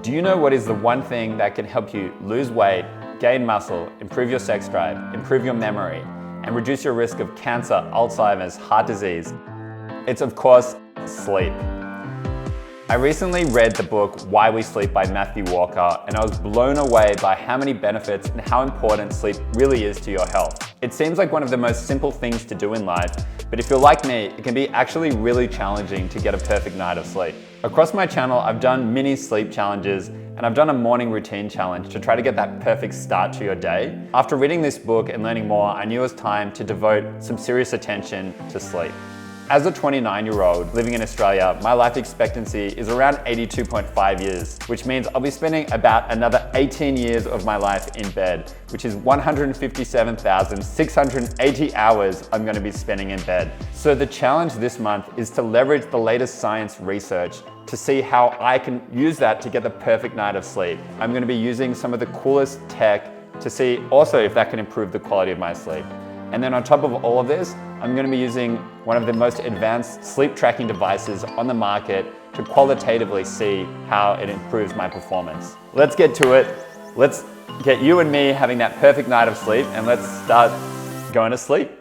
Do you know what is the one thing that can help you lose weight, gain muscle, improve your sex drive, improve your memory, and reduce your risk of cancer, Alzheimer's, heart disease? It's of course, sleep. I recently read the book Why We Sleep by Matthew Walker, and I was blown away by how many benefits and how important sleep really is to your health. It seems like one of the most simple things to do in life, but if you're like me, it can be actually really challenging to get a perfect night of sleep. Across my channel, I've done mini sleep challenges, and I've done a morning routine challenge to try to get that perfect start to your day. After reading this book and learning more, I knew it was time to devote some serious attention to sleep. As a 29-year-old living in Australia, my life expectancy is around 82.5 years, which means I'll be spending about another 18 years of my life in bed, which is 157,680 hours I'm going to be spending in bed. So the challenge this month is to leverage the latest science research to see how I can use that to get the perfect night of sleep. I'm going to be using some of the coolest tech to see also if that can improve the quality of my sleep. And then on top of all of this, I'm going to be using one of the most advanced sleep tracking devices on the market to qualitatively see how it improves my performance. Let's get to it. Let's get you and me having that perfect night of sleep, and let's start going to sleep.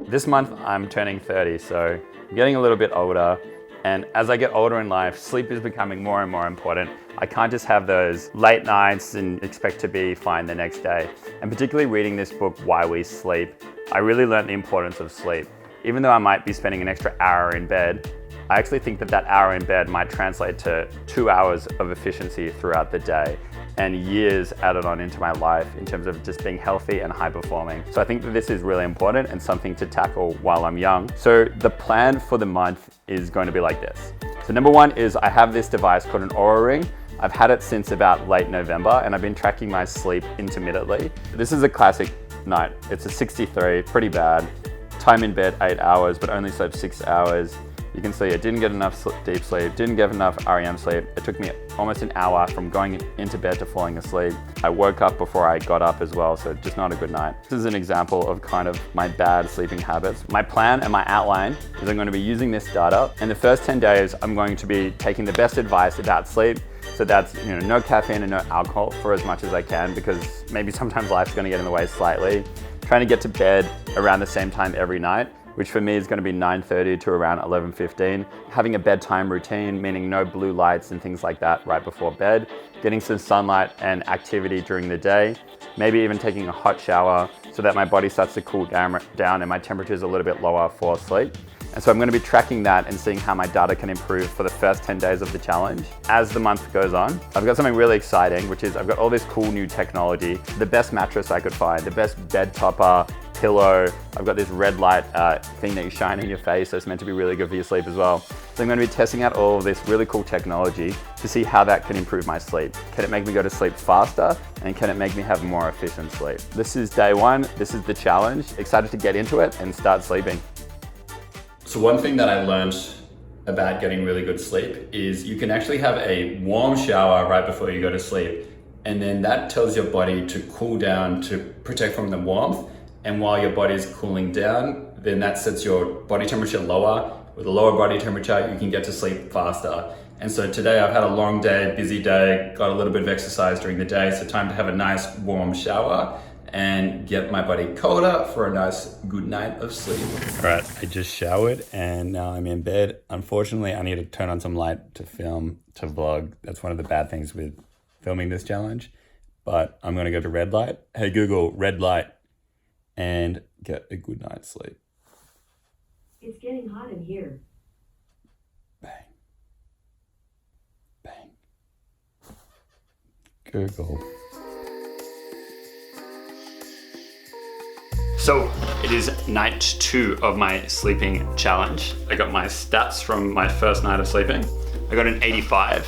This month I'm turning 30, so I'm getting a little bit older. And as I get older in life, sleep is becoming more and more important. I can't just have those late nights and expect to be fine the next day. And particularly reading this book, Why We Sleep, I really learned the importance of sleep. Even though I might be spending an extra hour in bed, I actually think that hour in bed might translate to 2 hours of efficiency throughout the day and years added on into my life in terms of just being healthy and high performing. So I think that this is really important and something to tackle while I'm young. So the plan for the month is going to be like this. So number one is I have this device called an Oura Ring. I've had it since about late November, and I've been tracking my sleep intermittently. This is a classic night. It's a 63, pretty bad. Time in bed 8 hours, but only slept 6 hours. You can see I didn't get enough deep sleep, didn't get enough REM sleep. It took me almost an hour from going into bed to falling asleep. I woke up before I got up as well, so just not a good night. This is an example of kind of my bad sleeping habits. My plan and my outline is I'm going to be using this data, and the first 10 days I'm going to be taking the best advice about sleep. So that's no caffeine and no alcohol for as much as I can, because maybe sometimes life's going to get in the way slightly. Trying to get to bed around the same time every night, which for me is going to be 9:30 to around 11:15. Having a bedtime routine, meaning no blue lights and things like that right before bed. Getting some sunlight and activity during the day. Maybe even taking a hot shower so that my body starts to cool down and my temperature is a little bit lower for sleep. And so I'm going to be tracking that and seeing how my data can improve for the first 10 days of the challenge. As the month goes on, I've got something really exciting, which is I've got all this cool new technology, the best mattress I could find, the best bed topper, pillow. I've got this red light thing that you shine in your face, so it's meant to be really good for your sleep as well. So I'm going to be testing out all of this really cool technology to see how that can improve my sleep. Can it make me go to sleep faster? And can it make me have more efficient sleep? This is day one. This is the challenge. Excited to get into it and start sleeping. So one thing that I learned about getting really good sleep is you can actually have a warm shower right before you go to sleep. And then that tells your body to cool down to protect from the warmth. And while your body is cooling down, then that sets your body temperature lower. With a lower body temperature, you can get to sleep faster. And so today I've had a long day, busy day, got a little bit of exercise during the day. So time to have a nice warm shower and get my body colder for a nice good night of sleep. All right, I just showered and now I'm in bed. Unfortunately, I need to turn on some light to film, to vlog. That's one of the bad things with filming this challenge. But I'm gonna go to red light. Hey Google, red light, and get a good night's sleep. It's getting hot in here. Bang. Bang. Google. So it is night 2 of my sleeping challenge. I got my stats from my first night of sleeping. I got an 85.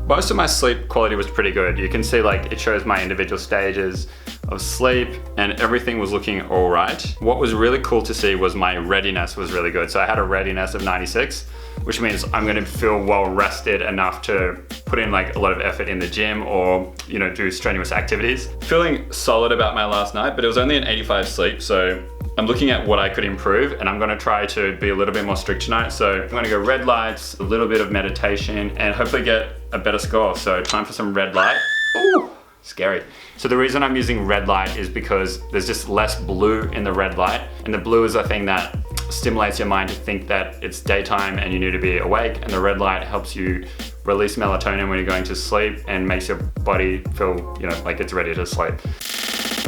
Most of my sleep quality was pretty good. You can see it shows my individual stages of sleep and everything was looking all right. What was really cool to see was my readiness was really good. So I had a readiness of 96, which means I'm gonna feel well rested enough to put in like a lot of effort in the gym or, you know, do strenuous activities. Feeling solid about my last night, but it was only an 85 sleep, so I'm looking at what I could improve, and I'm gonna try to be a little bit more strict tonight. So I'm gonna go red lights, a little bit of meditation, and hopefully get a better score. So time for some red light. Ooh, scary. So the reason I'm using red light is because there's just less blue in the red light, and the blue is a thing that stimulates your mind to think that it's daytime and you need to be awake, and the red light helps you release melatonin when you're going to sleep and makes your body feel, you know, like it's ready to sleep.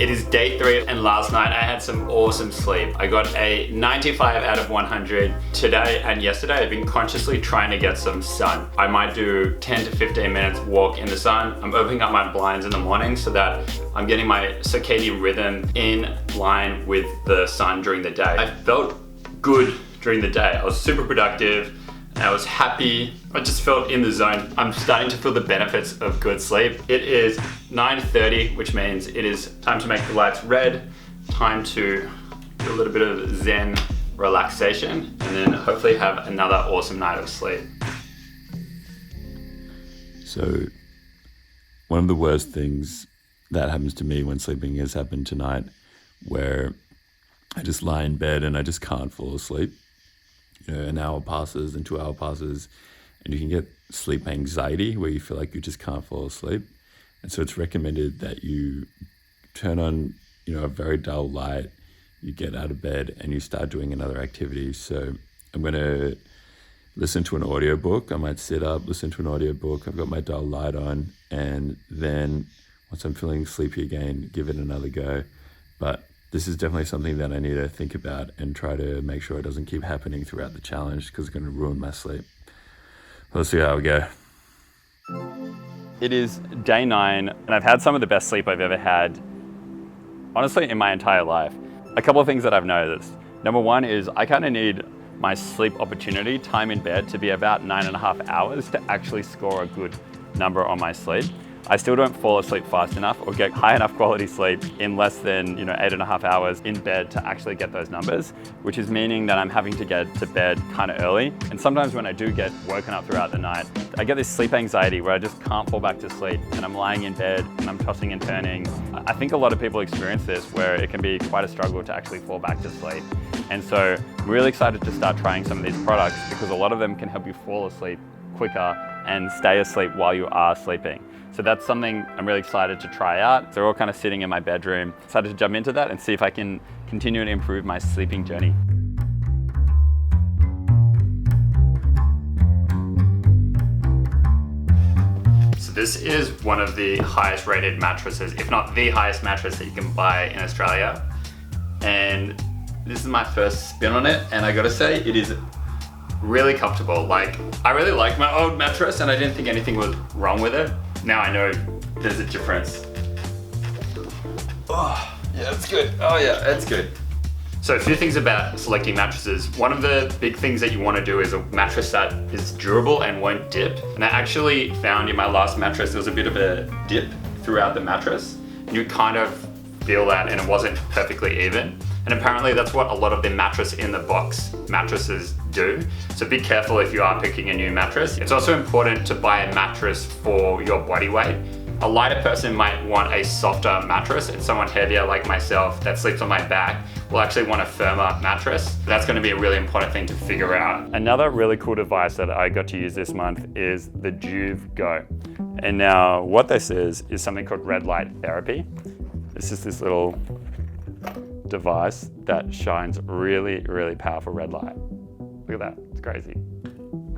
It is day 3, and last night I had some awesome sleep. I got a 95 out of 100. Today and yesterday I've been consciously trying to get some sun. I might do 10 to 15 minutes walk in the sun. I'm opening up my blinds in the morning so that I'm getting my circadian rhythm in line with the sun during the day. I felt good during the day. I was super productive. I was happy. I just felt in the zone. I'm starting to feel the benefits of good sleep. It is 9:30, which means it is time to make the lights red, time to do a little bit of Zen relaxation, and then hopefully have another awesome night of sleep. So one of the worst things that happens to me when sleeping has happened tonight, where I just lie in bed and I just can't fall asleep. You know, an hour passes and 2 hour passes, and you can get sleep anxiety where you feel like you just can't fall asleep. And so it's recommended that you turn on, you know, a very dull light, you get out of bed and you start doing another activity. So I'm going to listen to an audiobook. I might sit up, listen to an audiobook. I've got my dull light on, and then once I'm feeling sleepy again, give it another go. But this is definitely something that I need to think about and try to make sure it doesn't keep happening throughout the challenge, because it's going to ruin my sleep. Let's see how we go. It is day 9, and I've had some of the best sleep I've ever had, honestly, in my entire life. A couple of things that I've noticed. Number one is I kind of need my sleep opportunity, time in bed, to be about 9.5 hours to actually score a good number on my sleep. I still don't fall asleep fast enough or get high enough quality sleep in less than 8.5 hours in bed to actually get those numbers, which is meaning that I'm having to get to bed kind of early. And sometimes when I do get woken up throughout the night, I get this sleep anxiety where I just can't fall back to sleep, and I'm lying in bed and I'm tossing and turning. I think a lot of people experience this, where it can be quite a struggle to actually fall back to sleep. And so I'm really excited to start trying some of these products, because a lot of them can help you fall asleep quicker and stay asleep while you are sleeping. So that's something I'm really excited to try out. They're all kind of sitting in my bedroom. Excited to jump into that and see if I can continue to improve my sleeping journey. So this is one of the highest rated mattresses, if not the highest mattress that you can buy in Australia. And this is my first spin on it, and I gotta say, it is really comfortable. Like, I really like my old mattress and I didn't think anything was wrong with it. Now I know there's a difference. Oh, yeah, that's good. Oh yeah, that's good. So a few things about selecting mattresses. One of the big things that you want to do is a mattress that is durable and won't dip. And I actually found in my last mattress, there was a bit of a dip throughout the mattress. And you kind of feel that, and it wasn't perfectly even. And apparently that's what a lot of the mattress in the box mattresses do. So be careful if you are picking a new mattress. It's also important to buy a mattress for your body weight. A lighter person might want a softer mattress, and someone heavier like myself that sleeps on my back will actually want a firmer mattress. That's going to be a really important thing to figure out. Another really cool device that I got to use this month is the Juve Go. And now what this is something called red light therapy. It's just this little device that shines really, really powerful red light. Look at that, it's crazy.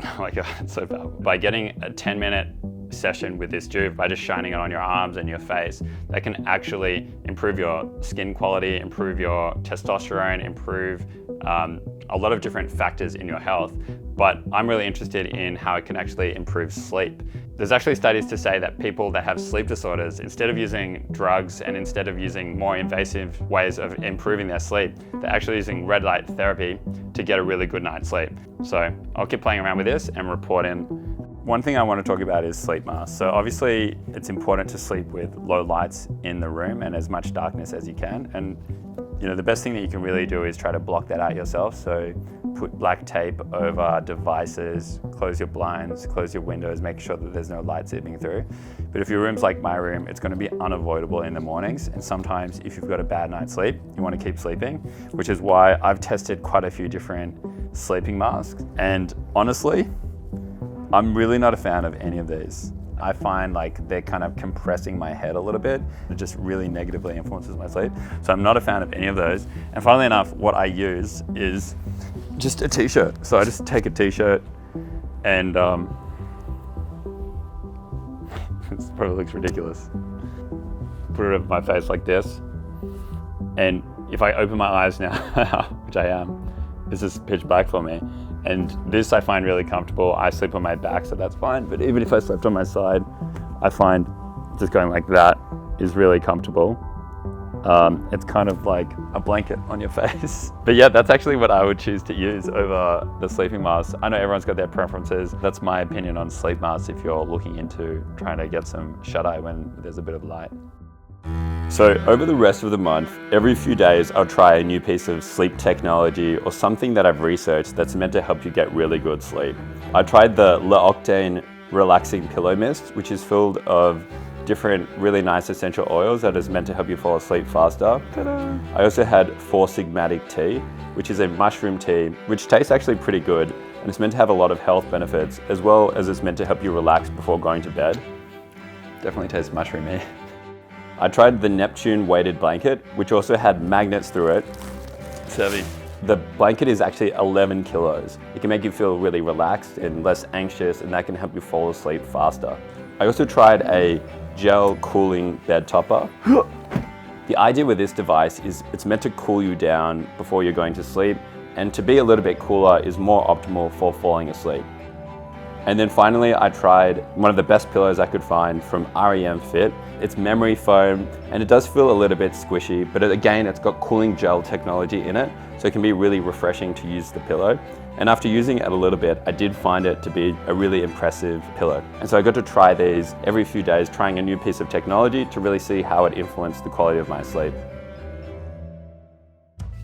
Oh my God, it's so powerful. By getting a 10-minute session with this Juve, by just shining it on your arms and your face, that can actually improve your skin quality, improve your testosterone, improve a lot of different factors in your health. But I'm really interested in how it can actually improve sleep. There's actually studies to say that people that have sleep disorders, instead of using drugs and instead of using more invasive ways of improving their sleep, they're actually using red light therapy to get a really good night's sleep. So I'll keep playing around with this and report in. One thing I want to talk about is sleep masks. So obviously it's important to sleep with low lights in the room and as much darkness as you can. And You know, the best thing that you can really do is try to block that out yourself. So put black tape over devices, close your blinds, close your windows, make sure that there's no light seeping through. But if your room's like my room, it's going to be unavoidable in the mornings. And sometimes if you've got a bad night's sleep, you want to keep sleeping, which is why I've tested quite a few different sleeping masks. And honestly, I'm really not a fan of any of these. I find like they're kind of compressing my head a little bit. It just really negatively influences my sleep. So I'm not a fan of any of those. And funnily enough, what I use is just a t-shirt. So I just take a t-shirt and this probably looks ridiculous. Put it over my face like this. And if I open my eyes now, which I am, it's just pitch black for me. And this I find really comfortable. I sleep on my back, so that's fine. But even if I slept on my side, I find just going like that is really comfortable. It's kind of like a blanket on your face. But yeah, that's actually what I would choose to use over the sleeping mask. I know everyone's got their preferences. That's my opinion on sleep masks if you're looking into trying to get some shut-eye when there's a bit of light. So over the rest of the month, every few days I'll try a new piece of sleep technology or something that I've researched that's meant to help you get really good sleep. I tried the L'Octane Relaxing Pillow Mist, which is filled of different really nice essential oils that is meant to help you fall asleep faster. Ta-da! I also had Four Sigmatic tea, which is a mushroom tea, which tastes actually pretty good and it's meant to have a lot of health benefits as well as it's meant to help you relax before going to bed. Definitely tastes mushroomy. I tried the Neptune weighted blanket, which also had magnets through it. It's heavy. The blanket is actually 11 kilos. It can make you feel really relaxed and less anxious, and that can help you fall asleep faster. I also tried a gel cooling bed topper. The idea with this device is it's meant to cool you down before you're going to sleep, and to be a little bit cooler is more optimal for falling asleep. And then finally, I tried one of the best pillows I could find from REM Fit. It's memory foam, and it does feel a little bit squishy, but again, it's got cooling gel technology in it, so it can be really refreshing to use the pillow. And after using it a little bit, I did find it to be a really impressive pillow. And so I got to try these every few days, trying a new piece of technology to really see how it influenced the quality of my sleep.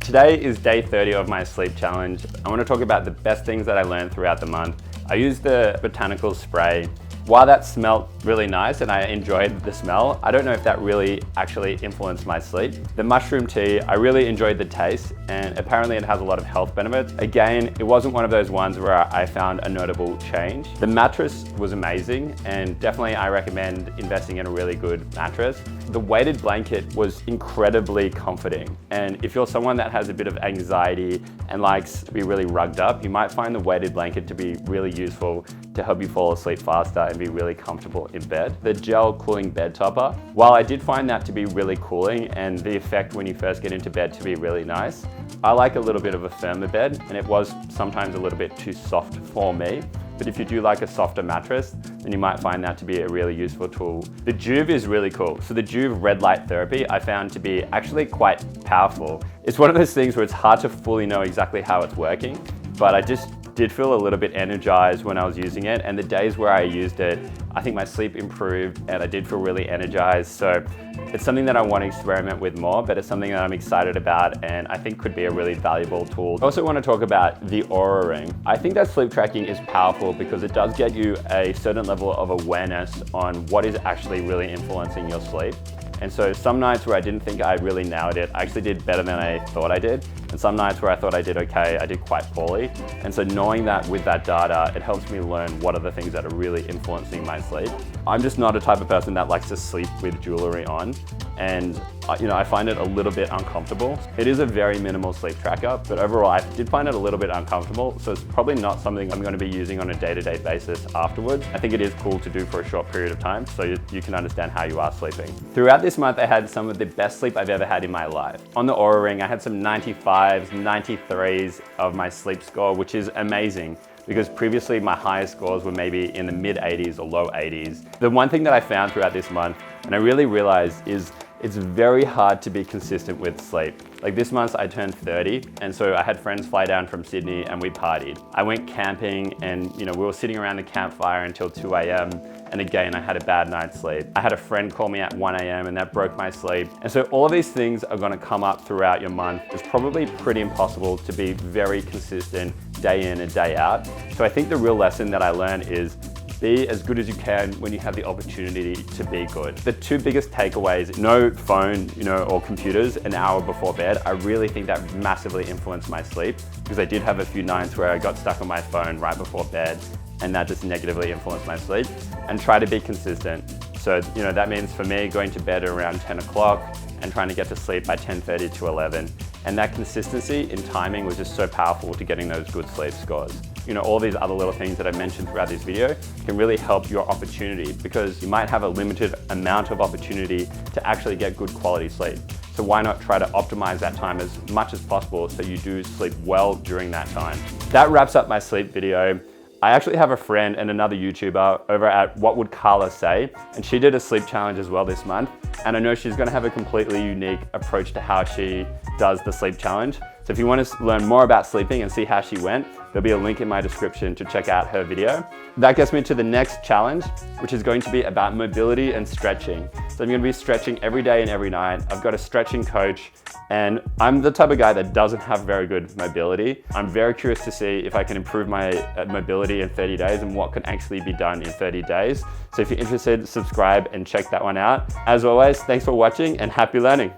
Today is day 30 of my sleep challenge. I want to talk about the best things that I learned throughout the month. I used the botanical spray. While that smelled really nice and I enjoyed the smell, I don't know if that really actually influenced my sleep. The mushroom tea, I really enjoyed the taste, and apparently it has a lot of health benefits. Again, it wasn't one of those ones where I found a notable change. The mattress was amazing, and definitely I recommend investing in a really good mattress. The weighted blanket was incredibly comforting, and if you're someone that has a bit of anxiety and likes to be really rugged up, you might find the weighted blanket to be really useful to help you fall asleep faster and be really comfortable in bed. The gel cooling bed topper, while I did find that to be really cooling and the effect when you first get into bed to be really nice, I like a little bit of a firmer bed, and it was sometimes a little bit too soft for me. But if you do like a softer mattress, then you might find that to be a really useful tool. The Joovv is really cool. So the Joovv red light therapy I found to be actually quite powerful. It's one of those things where it's hard to fully know exactly how it's working, but I just did feel a little bit energized when I was using it, and the days where I used it, I think my sleep improved and I did feel really energized. So it's something that I want to experiment with more, but it's something that I'm excited about and I think could be a really valuable tool. I also want to talk about the Oura Ring. I think that sleep tracking is powerful because it does get you a certain level of awareness on what is actually really influencing your sleep. And so some nights where I didn't think I really nailed it, I actually did better than I thought I did. And some nights where I thought I did okay, I did quite poorly. And so knowing that with that data, it helps me learn what are the things that are really influencing my sleep. I'm just not a type of person that likes to sleep with jewelry on. And I find it a little bit uncomfortable. It is a very minimal sleep tracker, but overall I did find it a little bit uncomfortable. So it's probably not something I'm going to be using on a day-to-day basis afterwards. I think it is cool to do for a short period of time so you can understand how you are sleeping. Throughout this month, I had some of the best sleep I've ever had in my life. On the Oura Ring, I had some 95s, 93s of my sleep score, which is amazing, because previously my highest scores were maybe in the mid 80s or low 80s. The one thing that I found throughout this month, and I really realized, is it's very hard to be consistent with sleep. Like this month I turned 30, and so I had friends fly down from Sydney and we partied. I went camping and we were sitting around the campfire until 2 a.m. and again I had a bad night's sleep. I had a friend call me at 1 a.m. and that broke my sleep. And so all of these things are gonna come up throughout your month. It's probably pretty impossible to be very consistent day in and day out. So I think the real lesson that I learned is be as good as you can when you have the opportunity to be good. The two biggest takeaways, no phone, or computers an hour before bed. I really think that massively influenced my sleep because I did have a few nights where I got stuck on my phone right before bed and that just negatively influenced my sleep. And try to be consistent. So, that means for me going to bed around 10 o'clock and trying to get to sleep by 10:30 to 11. And that consistency in timing was just so powerful to getting those good sleep scores. All these other little things that I mentioned throughout this video can really help your opportunity because you might have a limited amount of opportunity to actually get good quality sleep. So why not try to optimize that time as much as possible so you do sleep well during that time. That wraps up my sleep video. I actually have a friend and another YouTuber over at What Would Carla Say, and she did a sleep challenge as well this month. And I know she's gonna have a completely unique approach to how she does the sleep challenge. So if you want to learn more about sleeping and see how she went, there'll be a link in my description to check out her video. That gets me to the next challenge, which is going to be about mobility and stretching. So I'm going to be stretching every day and every night. I've got a stretching coach, and I'm the type of guy that doesn't have very good mobility. I'm very curious to see if I can improve my mobility in 30 days and what can actually be done in 30 days. So if you're interested, subscribe and check that one out. As always, thanks for watching and happy learning.